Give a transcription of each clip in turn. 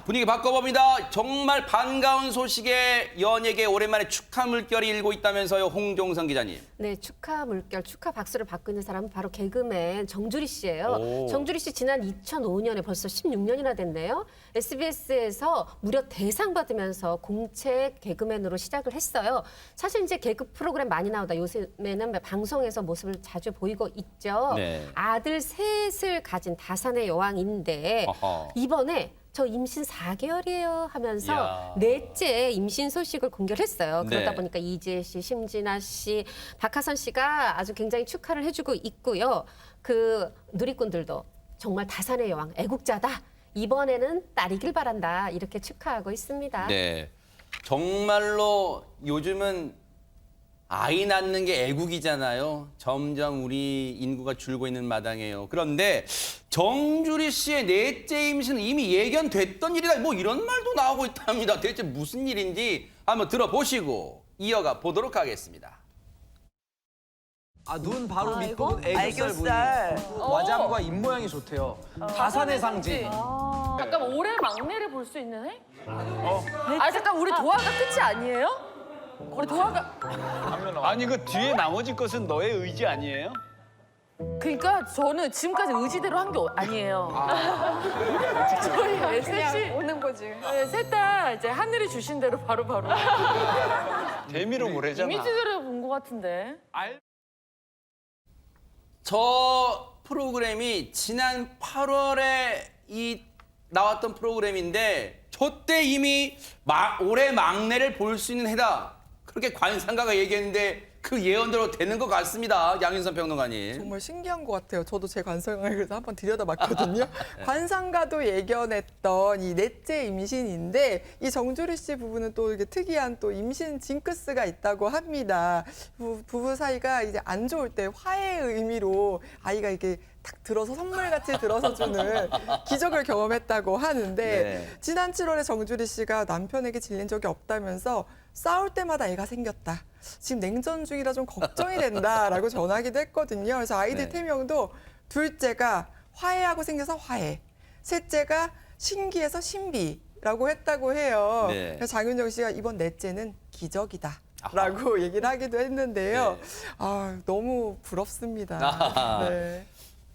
분위기 바꿔봅니다. 정말 반가운 소식에 연예계 오랜만에 축하 물결이 일고 있다면서요, 홍종성 기자님. 네, 축하 물결, 축하 박수를 받고 있는 사람은 바로 개그맨 정주리 씨예요. 오. 정주리 씨 지난 2005년에 벌써 16년이나 됐네요. SBS에서 무려 대상 받으면서 공채 개그맨으로 시작을 했어요. 사실 이제 개그 프로그램 많이 나오다 요즘에는 방송에서 모습을 자주 보이고 있죠. 네. 아들 셋을 가진 다산의 여왕인데 어허. 이번에 저 임신 4개월이에요 하면서 이야. 넷째 임신 소식을 공개를 했어요. 그러다 네. 보니까 이지혜 씨, 심진아 씨, 박하선 씨가 아주 굉장히 축하를 해주고 있고요. 그 누리꾼들도 정말 다산의 여왕, 애국자다. 이번에는 딸이길 바란다. 이렇게 축하하고 있습니다. 네. 정말로 요즘은 아이 낳는 게 애국이잖아요. 점점 우리 인구가 줄고 있는 마당이에요. 그런데 정주리 씨의 넷째 임신은 이미 예견됐던 일이다. 뭐 이런 말도 나오고 있답니다. 대체 무슨 일인지 한번 들어보시고 이어가 보도록 하겠습니다. 아, 눈 바로 아, 밑부분 이거? 애교살 애교살. 보이고 와장과 입 모양이 좋대요. 다산의 상징. 잠깐 올해 막내를 볼 수 있는 해? 아 잠깐 우리 도화가 끝이 아니에요? 우리 도화가 아니 그 뒤에 나머지 것은 너의 의지 아니에요? 그러니까 저는 지금까지 의지대로 한 게 아니에요. 저희 셋이 오는 거지. 셋 다 이제 하늘이 주신 대로 바로바로 재미로 보래잖아. 이미지대로 본 것 같은데. 저 프로그램이 지난 8월에 나왔던 프로그램인데 저때 이미 올해 막내를 볼 수 있는 해다. 그렇게 관상가가 얘기했는데 그 예언대로 되는 것 같습니다. 양윤선 평론가님. 정말 신기한 것 같아요. 저도 제 관상을 그래서 한번 들여다봤거든요. 관상가도 예견했던 이 넷째 임신인데 이 정주리 씨 부부는 또 이게 특이한 또 임신 징크스가 있다고 합니다. 부부 사이가 이제 안 좋을 때 화해의 의미로 아이가 이렇게 탁 들어서 선물같이 들어서 주는 기적을 경험했다고 하는데 네. 지난 7월에 정주리 씨가 남편에게 질린 적이 없다면서 싸울 때마다 애가 생겼다. 지금 냉전 중이라 좀 걱정이 된다라고 전하기도 했거든요. 그래서 아이들 네. 태명도 둘째가 화해하고 생겨서 화해, 셋째가 신기해서 신비라고 했다고 해요. 네. 그래서 장윤정 씨가 이번 넷째는 기적이다. 라고 얘기를 하기도 했는데요. 네. 아, 너무 부럽습니다. 아하. 네.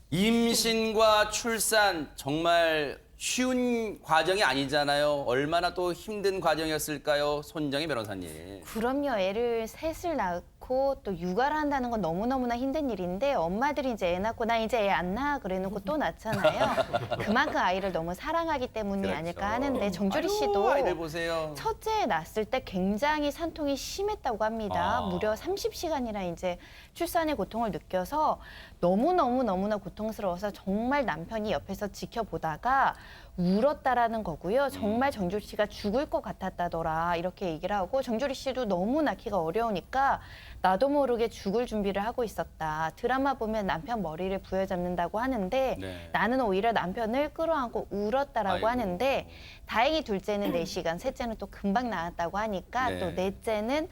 임신과 출산 정말 쉬운 과정이 아니잖아요. 얼마나 또 힘든 과정이었을까요? 손정희 변호사님. 그럼요. 애를 셋을 낳고 또 육아를 한다는 건 너무너무나 힘든 일인데 엄마들이 이제 애 낳고 나 이제 애 안 낳아 그래놓고 또 낳잖아요. 그만큼 아이를 너무 사랑하기 때문이 그렇죠. 아닐까 하는데 정주리 아유, 씨도 아이들 보세요. 첫째 낳았을 때 굉장히 산통이 심했다고 합니다. 아. 무려 30시간이나 이제 출산의 고통을 느껴서 너무나 고통스러워서 정말 남편이 옆에서 지켜보다가 울었다라는 거고요. 정말 정주리 씨가 죽을 것 같았다더라 이렇게 얘기를 하고 정주리 씨도 너무 낳기가 어려우니까 나도 모르게 죽을 준비를 하고 있었다. 드라마 보면 남편 머리를 부여잡는다고 하는데 네. 나는 오히려 남편을 끌어안고 울었다라고 아이고. 하는데 다행히 둘째는 4시간, 셋째는 또 금방 나았다고 하니까 네. 또 넷째는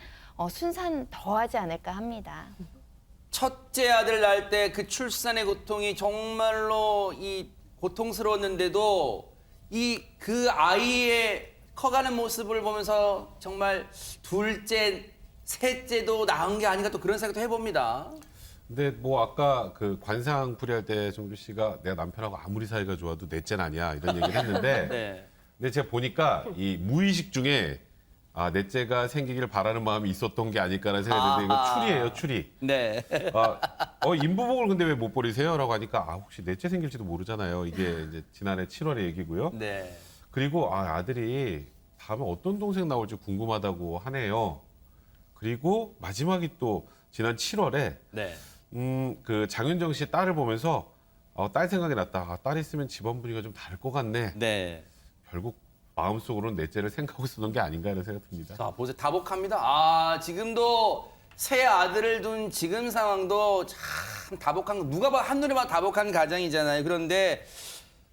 순산 더 하지 않을까 합니다. 첫째 아들 낳을 때 그 출산의 고통이 정말로 고통스러웠는데도 그 아이의 커가는 모습을 보면서 정말 둘째, 셋째도 낳은 게 아닌가 또 그런 생각도 해봅니다. 근데 뭐 아까 그 관상 풀이할 때 정주 씨가 내가 남편하고 아무리 사이가 좋아도 넷째는 아니야 이런 얘기를 했는데 네. 근데 제가 보니까 이 무의식 중에 넷째가 생기길 바라는 마음이 있었던 게 아닐까라는 생각이 드는데 이거 추리예요, 추리. 네. 인부복을 근데 왜 못 버리세요? 라고 하니까 혹시 넷째 생길지도 모르잖아요. 이게 이제 지난해 7월의 얘기고요. 네. 그리고 아들이 다음에 어떤 동생 나올지 궁금하다고 하네요. 그리고 마지막이 또 지난 7월에 네. 그 장윤정 씨 딸을 보면서 딸 생각이 났다. 딸 있으면 집안 분위기가 좀 다를 것 같네. 네. 결국 마음속으로는 넷째를 생각하고 있었던 게 아닌가 이런 생각이 듭니다. 자, 보세요. 다복합니다. 지금도 새 아들을 둔 지금 상황도 참 다복한, 누가 봐, 한눈에 봐도 다복한 가정이잖아요. 그런데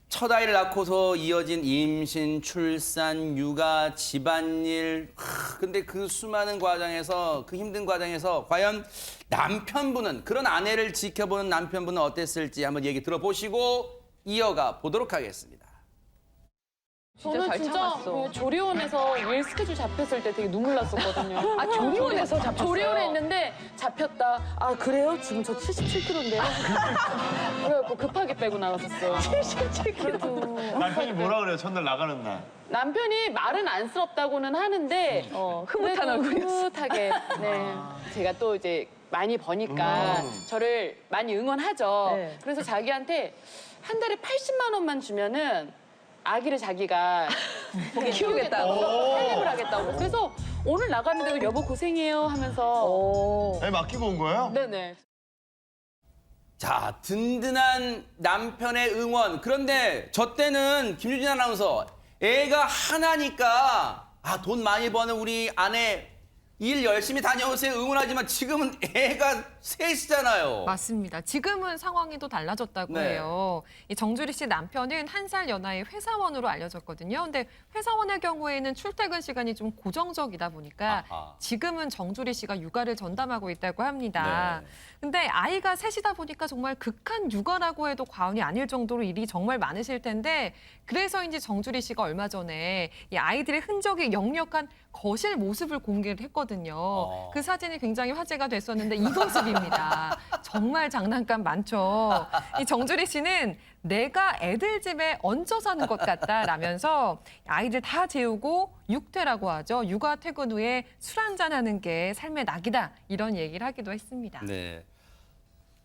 첫 아이를 낳고서 이어진 임신, 출산, 육아, 집안일. 근데 그 수많은 과정에서, 그 힘든 과정에서 과연 남편분은, 그런 아내를 지켜보는 남편분은 어땠을지 한번 얘기 들어보시고 이어가 보도록 하겠습니다. 저는 진짜 그 조리원에서 일 스케줄 잡혔을 때 되게 눈물 났었거든요. 아, 조리원에서 잡혔어요? 조리원에 있는데 잡혔다. 아, 그래요? 지금 저 77kg인데요? 그래갖고 급하게 빼고 나갔었어요. 77kg. 남편이 뭐라 그래요? 첫날 나가는 날. 남편이 말은 안쓰럽다고는 하는데 흐뭇한 그래도 얼굴이었어. 흐뭇하게. 네. 제가 또 이제 많이 버니까 저를 많이 응원하죠. 네. 그래서 자기한테 한 달에 80만 원만 주면은 아기를 자기가 키우겠다고 살림을 하겠다고. 그래서 오늘 나가는데도 여보 고생해요 하면서 애 맡기고 온 거예요? 네네. 자, 든든한 남편의 응원. 그런데 저 때는 김유진 아나운서 애가 하나니까 돈 많이 버는 우리 아내 일 열심히 다녀오세요 응원하지만 지금은 애가 셋이잖아요. 맞습니다. 지금은 상황이 또 달라졌다고 네. 해요. 이 정주리 씨 남편은 한 살 연하의 회사원으로 알려졌거든요. 근데 회사원의 경우에는 출퇴근 시간이 좀 고정적이다 보니까 아하. 지금은 정주리 씨가 육아를 전담하고 있다고 합니다. 네. 근데 아이가 셋이다 보니까 정말 극한 육아라고 해도 과언이 아닐 정도로 일이 정말 많으실 텐데 그래서인지 정주리 씨가 얼마 전에 이 아이들의 흔적이 역력한 거실 모습을 공개를 했거든요. 그 사진이 굉장히 화제가 됐었는데 이 모습입니다. 정말 장난감 많죠. 이 정주리 씨는 내가 애들 집에 얹혀 사는 것 같다라면서 아이들 다 재우고 육퇴라고 하죠. 육아 퇴근 후에 술 한잔하는 게 삶의 낙이다. 이런 얘기를 하기도 했습니다. 네.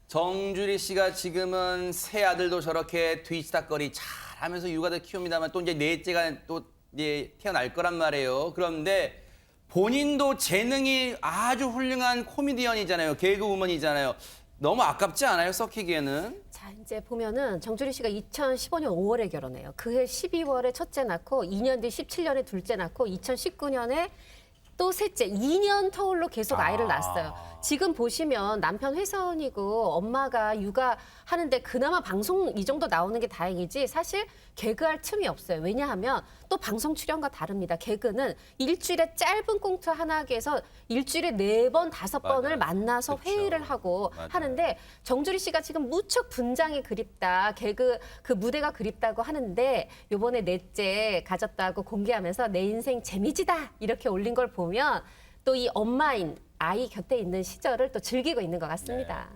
정주리 씨가 지금은 새 아들도 저렇게 뒤치다거리 잘하면서 육아들 키웁니다만 또 이제 넷째가 또 이제 태어날 거란 말이에요. 그런데 본인도 재능이 아주 훌륭한 코미디언이잖아요. 개그우먼이잖아요. 너무 아깝지 않아요? 썩히기에는? 자, 이제 보면은 정주리 씨가 2015년 5월에 결혼해요. 그해 12월에 첫째 낳고 2년 뒤 17년에 둘째 낳고 2019년에 또 셋째 2년 터울로 계속 아이를 낳았어요. 지금 보시면 남편 회사원이고 엄마가 육아하는데 그나마 방송 이 정도 나오는 게 다행이지 사실 개그할 틈이 없어요. 왜냐하면 또 방송 출연과 다릅니다. 개그는 일주일에 짧은 꽁트 하나에서 일주일에 4번, 5번을 맞아요. 만나서 그쵸. 회의를 하고 맞아요. 하는데 정주리 씨가 지금 무척 분장이 그립다. 개그 그 무대가 그립다고 하는데 요번에 넷째 가졌다고 공개하면서 내 인생 재미지다 이렇게 올린 걸 보면 또 이 엄마인 아이 곁에 있는 시절을 또 즐기고 있는 것 같습니다.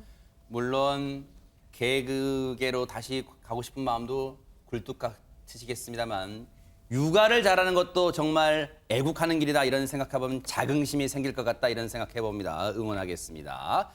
물론 개그계로 다시 가고 싶은 마음도 굴뚝 같으시겠습니다만 육아를 잘하는 것도 정말 애국하는 길이다 이런 생각해보면 자긍심이 생길 것 같다 이런 생각해봅니다. 응원하겠습니다.